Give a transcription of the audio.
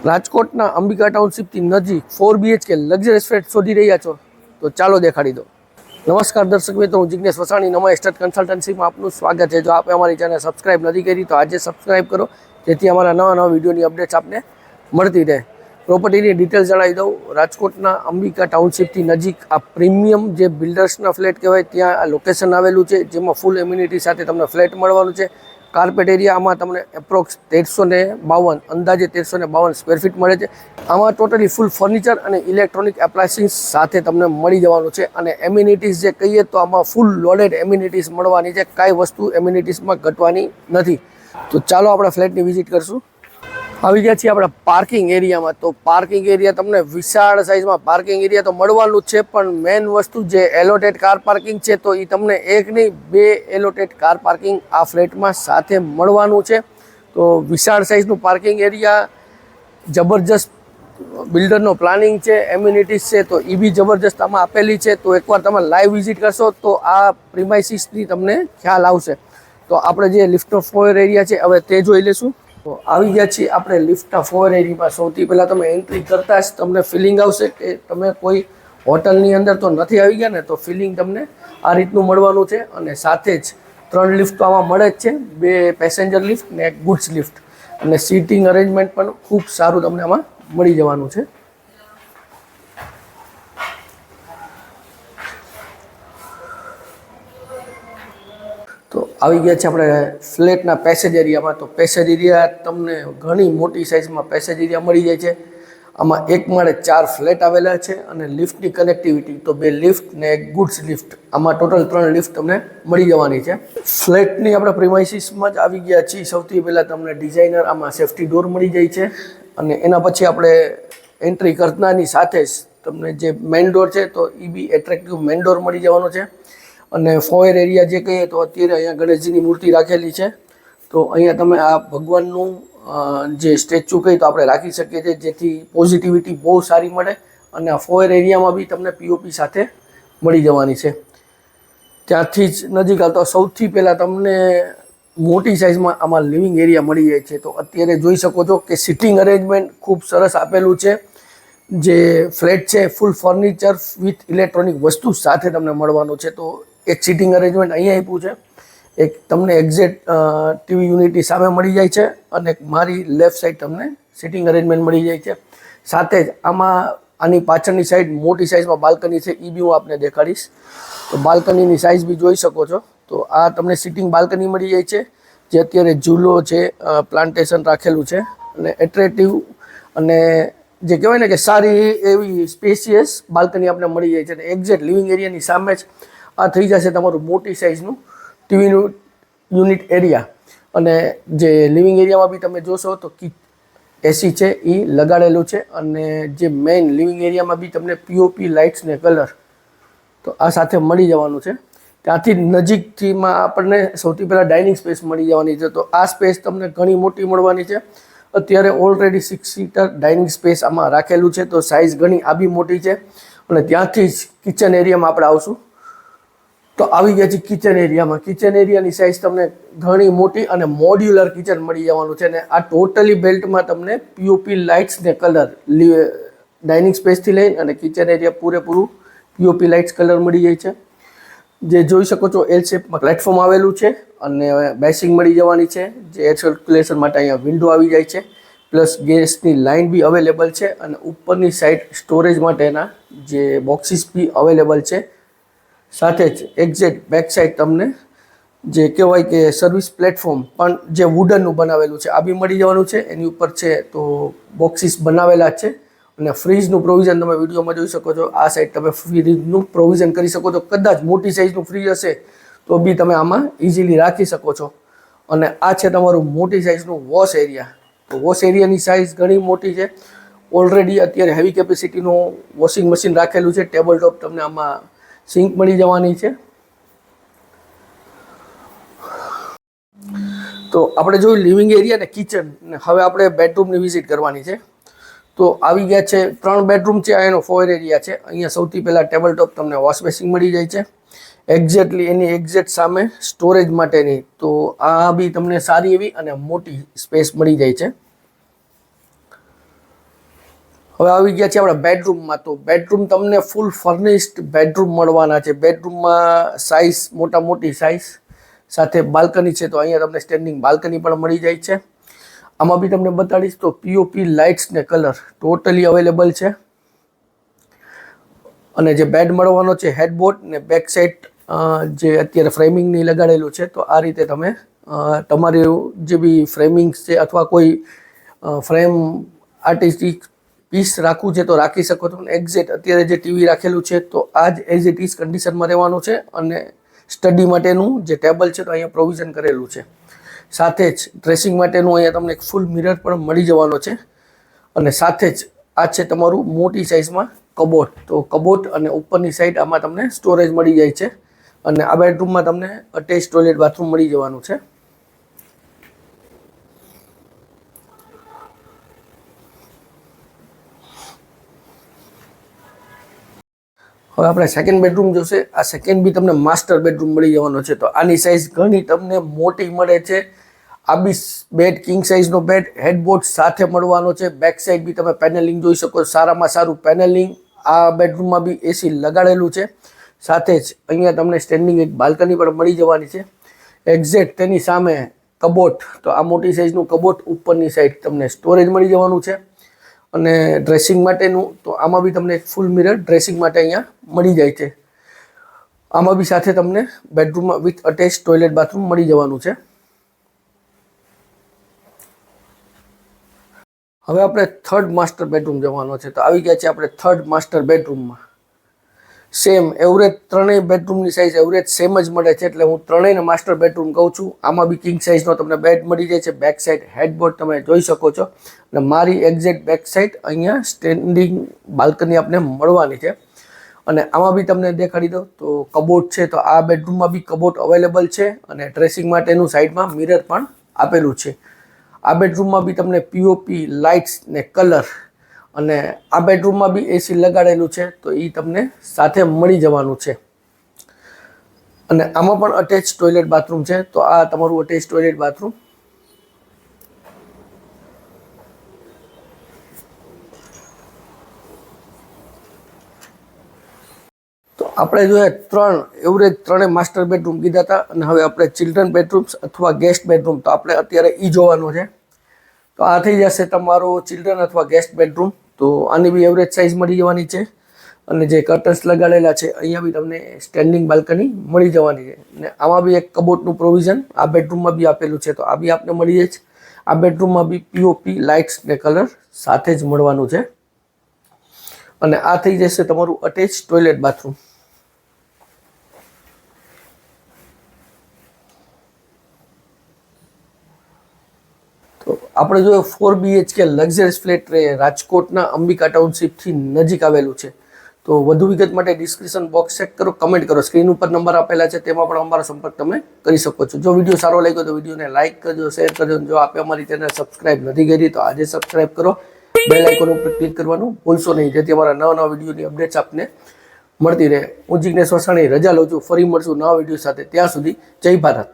રાજકોટના અંબિકા ટાઉનશીપથી નજીક 4 BHK luxuries flat શોધી રહ્યા છો તો ચાલો દેખાડી દો। નમસ્કાર દર્શક મિત્રો, હું જિગ્નેશ વસાણી, નમા એસ્ટેટ કન્સલ્ટન્સીમાં આપનું સ્વાગત છે। જો આપે અમારી ચેનલ સબસ્ક્રાઇબ નથી કરી તો આજે સબસ્ક્રાઇબ કરો, જેથી અમારા નવા વિડીયોની અપડેટ્સ આપને મળતી રહે। પ્રોપર્ટીની ડિટેલ્સ જણાવી દઉં। રાજકોટના અંબિકા ટાઉનશીપથી નજીક આ પ્રીમિયમ જે બિલ્ડર્સના ફ્લેટ કહેવાય ત્યાં આ લોકેશન આવેલું છે, જેમાં ફૂલ એમ્યુનિટી સાથે તમને ફ્લેટ મળવાનું છે। કાર્પેટ એરિયામાં તમને એપ્રોક્સ 1352 અંદાજે 1352 સ્ક્વેર ફીટ મળે છે। આમાં ટોટલી ફૂલ ફર્નિચર અને ઇલેક્ટ્રોનિક એપ્લાયન્સીસ સાથે તમને મળી જવાનું છે। અને એમ્યુનિટીઝ જે કહીએ તો આમાં ફૂલ લોડેડ એમ્યુનિટીઝ મળવાની છે, કાંઈ વસ્તુ એમ્યુનિટીઝમાં ઘટવાની નથી। તો ચાલો આપણે ફ્લેટની વિઝિટ કરશું। આવી ગયા છીએ આપણે પાર્કિંગ એરિયામાં। તો પાર્કિંગ એરિયા તમને વિશાળ સાઇઝમાં પાર્કિંગ એરિયા તો મળવાનું જ છે, પણ મેઇન વસ્તુ જે એલોટેડ કાર પાર્કિંગ છે તો એ તમને એક નહીં 2 એલોટેડ કાર પાર્કિંગ આ ફ્લેટમાં સાથે મળવાનું છે। તો વિશાળ સાઇઝનું પાર્કિંગ એરિયા, જબરજસ્ત બિલ્ડરનો પ્લાનિંગ છે, એમ્યુનિટીઝ છે તો એ બી જબરજસ્ત આમાં આપેલી છે। તો એકવાર તમે લાઈવ વિઝિટ કરશો તો આ પ્રિમાઇસીસની તમને ખ્યાલ આવશે। તો આપણે જે લિફ્ટનો ફ્લોર એરિયા છે હવે તે જોઈ લઈશું। તો આવી ગયા છીએ આપણે લિફ્ટના ફ્લોર એરિયામાં। સૌથી પહેલાં તમે એન્ટ્રી કરતાં જ તમને ફિલિંગ આવશે કે તમે કોઈ હોટલની અંદર તો નથી આવી ગયા ને, તો ફિલિંગ તમને આ રીતનું મળવાનું છે। અને સાથે જ 3 લિફ્ટ તો આમાં મળે જ છે, 2 પેસેન્જર લિફ્ટ ને 1 ગુડ્સ લિફ્ટ, અને સીટિંગ અરેન્જમેન્ટ પણ ખૂબ સારું તમને આમાં મળી જવાનું છે। તો આવી ગયા છે આપણે ફ્લેટના પેસેજ એરિયામાં। તો પેસેજ એરિયા તમને ઘણી મોટી સાઇઝમાં પેસેજ એરિયા મળી જાય છે। આમાં એક માળે 4 ફ્લેટ આવેલા છે, અને લિફ્ટની કનેક્ટિવિટી તો 2 લિફ્ટ ને 1 ગુડ્સ લિફ્ટ, આમાં ટોટલ 3 લિફ્ટ તમને મળી જવાની છે। ફ્લેટની આપણે પ્રિમાઇસીસમાં જ આવી ગયા છીએ। સૌથી પહેલાં તમને ડિઝાઇનર આમાં સેફ્ટી ડોર મળી જાય છે, અને એના પછી આપણે એન્ટ્રી કરતાની સાથે જ તમને જે મેઇન ડોર છે તો એ બી એટ્રેક્ટિવ મેઇન ડોર મળી જવાનો છે। અને ફોયર એરિયા જે કહીએ તો અત્યારે અહીંયા ગણેશજીની મૂર્તિ રાખેલી છે, તો અહીંયા તમે આ ભગવાનનું જે સ્ટેચ્યુ કહી તો આપણે રાખી શકીએ છીએ, જેથી પોઝિટિવિટી બહુ સારી મળે। અને આ ફોયર એરિયામાં બી તમને પીઓપી સાથે મળી જવાની છે। ત્યાંથી જ નજીક આવતા સૌથી પહેલાં તમને મોટી સાઇઝમાં આમાં લિવિંગ એરિયા મળી જાય છે। તો અત્યારે જોઈ શકો છો કે સિટિંગ અરેન્જમેન્ટ ખૂબ સરસ આપેલું છે। જે ફ્લેટ છે ફૂલ ફર્નિચર વિથ ઇલેક્ટ્રોનિક વસ્તુ સાથે તમને મળવાનું છે। તો એક સિટિંગ અરેન્જમેન્ટ અહીંયા આપ્યું છે, એક તમને એક્ઝેક્ટ ટીવી યુનિટની સામે મળી જાય છે, અને મારી લેફ્ટ સાઈડ તમને સિટિંગ અરેન્જમેન્ટ મળી જાય છે। સાથે જ આમાં આની પાછળની સાઈડ મોટી સાઇઝમાં બાલ્કની છે, એ બી હું આપને દેખાડીશ। તો બાલ્કનીની સાઇઝ બી જોઈ શકો છો। તો આ તમને સિટિંગ બાલ્કની મળી જાય છે, જે અત્યારે ઝૂલો છે, પ્લાન્ટેશન રાખેલું છે, અને એટ્રેક્ટિવ અને જે કહેવાય ને કે સારી એવી સ્પેશિયસ બાલ્કની આપણે મળી જાય છે। અને એક્ઝેક્ટ લિવિંગ એરિયાની સામે જ આ થઈ જશે તમારું મોટી સાઇઝનું ટીવીનું યુનિટ એરિયા। અને જે લિવિંગ એરિયામાં બી તમે જોશો તો એસી છે એ લગાડેલું છે, અને જે મેઇન લિવિંગ એરિયામાં બી તમને પીઓપી લાઇટ્સ ને કલર તો આ સાથે મળી જવાનું છે। ત્યાંથી નજીકથીમાં આપણને સૌથી પહેલાં ડાઇનિંગ સ્પેસ મળી જવાની છે। તો આ સ્પેસ તમને ઘણી મોટી મળવાની છે। અત્યારે ઓલરેડી 6 સીટર ડાઇનિંગ સ્પેસ આમાં રાખેલું છે, તો સાઇઝ ઘણી આ બી મોટી છે। અને ત્યાંથી જ કિચન એરિયામાં આપણે આવશું। તો આવી ગયા છે કિચન એરિયામાં। કિચન એરિયાની સાઇઝ તમને ઘણી મોટી અને મોડ્યુલર કિચન મળી જવાનું છે, અને આ ટોટલી બેલ્ટમાં તમને પીઓપી લાઇટ્સ ને કલર ડાઇનિંગ સ્પેસથી લઈને અને કિચન એરિયા પૂરેપૂરું પીઓપી લાઇટ્સ કલર મળી જાય છે। જે જોઈ શકો છો એલ શેપમાં પ્લેટફોર્મ આવેલું છે, અને બેસિંગ મળી જવાની છે, જે એર સર્ક્યુલેશન માટે અહીંયા વિન્ડો આવી જાય છે, પ્લસ ગેસની લાઇન બી અવેલેબલ છે, અને ઉપરની સાઈડ સ્ટોરેજ માટેના જે બોક્સીસ બી અવેલેબલ છે। સાથે જ એક્ઝેક્ટ બેક સાઈડ તમને જે કહેવાય કે સર્વિસ પ્લેટફોર્મ પણ જે વુડનનું બનાવેલું છે આ બી મળી જવાનું છે। એની ઉપર છે તો બોક્સીસ બનાવેલા છે, અને ફ્રીજનું પ્રોવિઝન તમે વિડીયોમાં જોઈ શકો છો। આ સાઈડ તમે ફ્રીજનું પ્રોવિઝન કરી શકો છો। કદાચ મોટી સાઇઝનું ફ્રીજ હશે તો બી તમે આમાં ઇઝીલી રાખી શકો છો। અને આ છે તમારું મોટી સાઇઝનું વોશ એરિયા। તો વોશ એરિયાની સાઇઝ ઘણી મોટી છે। ઓલરેડી અત્યારે હેવી કેપેસિટીનું વોશિંગ મશીન રાખેલું છે। ટેબલ ટોપ તમને આમાં સિંક મળી જવાની છે। તો આપણે જોયું લિવિંગ એરિયા ને કિચન, હવે આપણે બેડરૂમની વિઝિટ કરવાની છે। તો આવી ગયા છે 3 બેડરૂમ છે, આ એનો ફોયર એરિયા છે। અહીંયા સૌથી પહેલાં ટેબલ ટોપ તમને વોશ બેસિંગ મળી જાય છે, એક્ઝેક્ટલી એની એક્ઝેક્ટ સામે સ્ટોરેજ માટેની। તો આ બી તમને સારી એવી અને મોટી સ્પેસ મળી જાય છે। હવે આવી ગયા છે આપણા બેડરૂમમાં. તો બેડરૂમ તમને ફૂલ ફર્નિશ્ડ બેડરૂમ મળવાના છે. બેડરૂમમાં સાઇઝ મોટી સાઇઝ સાથે બાલ્કની છે, તો અહીંયા તમને સ્ટેન્ડિંગ બાલ્કની પણ મળી જાય છે. આમાં બી તમને બતાડીશ તો પીઓપી લાઇટ્સ ને કલર ટોટલી અવેલેબલ છે. અને જે બેડ મળવાનો છે હેડબોર્ડ ને બેક સાઇડ જે અત્યારે ફ્રેમિંગની લગાડેલું છે, તો આ રીતે તમે તમારી જે બી ફ્રેમિંગ્સ છે અથવા કોઈ ફ્રેમ આર્ટિસ્ટિક પીસ રાખવું છે તો રાખી શકો છો. એક્ઝેક્ટ અત્યારે જે ટીવી રાખેલું છે તો આ જ એઝ ઇટ ઇઝ કન્ડિશનમાં રહેવાનું છે. અને સ્ટડી માટેનું જે ટેબલ છે તો અહીંયા પ્રોવિઝન કરેલું છે. સાથે જ ડ્રેસિંગ માટેનું અહીંયા તમને એક ફૂલ મિરર પણ મળી જવાનો છે. અને સાથે જ આ છે તમારું મોટી સાઇઝમાં કબોટ. તો કબોટ અને ઉપરની સાઈડ આમાં તમને સ્ટોરેજ મળી જાય છે. અને આ બેડરૂમમાં તમને અટેચ ટોયલેટ બાથરૂમ મળી જવાનું છે. હવે આપણે સેકન્ડ બેડરૂમ જોશે. આ સેકન્ડ બી તમને માસ્ટર બેડરૂમ મળી જવાનો છે. તો આની સાઇઝ ઘણી તમને મોટી મળે છે. આ બી બેડ કિંગ સાઇઝનો બેડ હેડબોર્ડ સાથે મળવાનો છે. બેક સાઈડ બી તમે પેનલિંગ જોઈ શકો, સારામાં સારું પેનલિંગ. આ બેડરૂમમાં બી એસી લગાડેલું છે. સાથે જ અહીંયા તમને સ્ટેન્ડિંગ એક બાલ્કની પણ મળી જવાની છે. એક્ઝેક્ટ તેની સામે કબોટ. તો આ મોટી સાઇઝનું કબોટ, ઉપરની સાઈડ તમને સ્ટોરેજ મળી જવાનું છે. અને ડ્રેસિંગ માટેનું તો આમાં બી તમને એક ફૂલ મિરર ડ્રેસિંગ માટે અહીંયા મળી જાય છે. આમાં બી સાથે તમને બેડરૂમમાં વિથ અટેચ ટોયલેટ બાથરૂમ મળી જવાનું છે. હવે આપણે થર્ડ માસ્ટર બેડરૂમ જવાનો છે. તો આવી ગયા છે આપણે થર્ડ માસ્ટર બેડરૂમમાં. સેમ એવરેજ ત્રણેય બેડરૂમની સાઇઝ એવરેજ સેમ જ મળે છે, એટલે હું ત્રણેયને માસ્ટર બેડરૂમ કહું છું. આમાં બી કિંગ સાઇઝનો તમને બેડ મળી જાય છે. બેક સાઇડ હેડબોર્ડ તમે જોઈ શકો છો. અને મારી એક્ઝેક્ટ બેક સાઇડ અહીંયા સ્ટેન્ડિંગ બાલ્કની આપણે મળવાની છે. અને આમાં બી તમને દેખાડી દઉં તો કબોટ છે. તો આ બેડરૂમમાં બી કબોટ અવેલેબલ છે. અને ડ્રેસિંગ માટેનું સાઈડમાં મિરર પણ આપેલું છે. આ બેડરૂમમાં બી તમને પીઓપી લાઇટ્સ ને કલર અને આ બેડરૂમમાં બી એસી લગાડેલું છે, તો એ તમને સાથે મળી જવાનું છે. અને આમાં પણ અટેચ ટોયલેટ બાથરૂમ છે. તો આ તમારું અટેચ ટોયલેટ બાથરૂમ. તો આપણે જોઈએ ત્રણે માસ્ટર બેડરૂમ કીધા હતા. અને હવે આપણે ચિલ્ડ્રન બેડરૂમ્સ અથવા ગેસ્ટ બેડરૂમ, તો આપણે અત્યારે એ જોવાનું છે. તો આ થઈ જશે તમારો ચિલ્ડ્રન અથવા ગેસ્ટ બેડરૂમ. તો આની બી એવરેજ સાઇઝ મળી જવાની છે. અને જે કર્ટન્સ લગાડેલા છે અહીંયા બી તમને સ્ટેન્ડિંગ બાલ્કની મળી જવાની છે. અને આમાં બી એક કબોટનું પ્રોવિઝન આ બેડરૂમમાં બી આપેલું છે, તો આ બી આપને મળી જાય છે. આ બેડરૂમમાં બી પીઓપી લાઇટ્સ ને કલર સાથે જ મળવાનું છે. અને આ થઈ જશે તમારું અટેચ ટોયલેટ બાથરૂમ. તો આપણે જો 4 BHK લક્ઝરીઝ ફ્લેટ રાજકોટના અંબિકા ટાઉનશીપથી નજીક આવેલું છે. તો વધુ વિગત માટે ડિસ્ક્રિપ્શન બોક્સ ચેક કરો, કમેન્ટ કરો. સ્ક્રીન ઉપર નંબર આપેલા છે, તેમાં પણ અમારો સંપર્ક તમે કરી શકો છો. જો વિડીયો સારો લાગ્યો તો વિડીયોને લાઇક કરજો, શેર કરજો. જો આપે અમારી ચેનલ સબસ્ક્રાઇબ નથી કરી તો આજે સબસ્ક્રાઇબ કરો. બેલ આઇકોન ઉપર ક્લિક કરવાનું ભૂલશો નહીં, જેથી અમારા નવા વિડીયોની અપડેટ્સ આપને મળતી રહે. હું જિગ્નેશ વસાણી રજા લઉં છું. ફરી મળશું નવા વિડીયો સાથે. ત્યાં સુધી જય ભારત.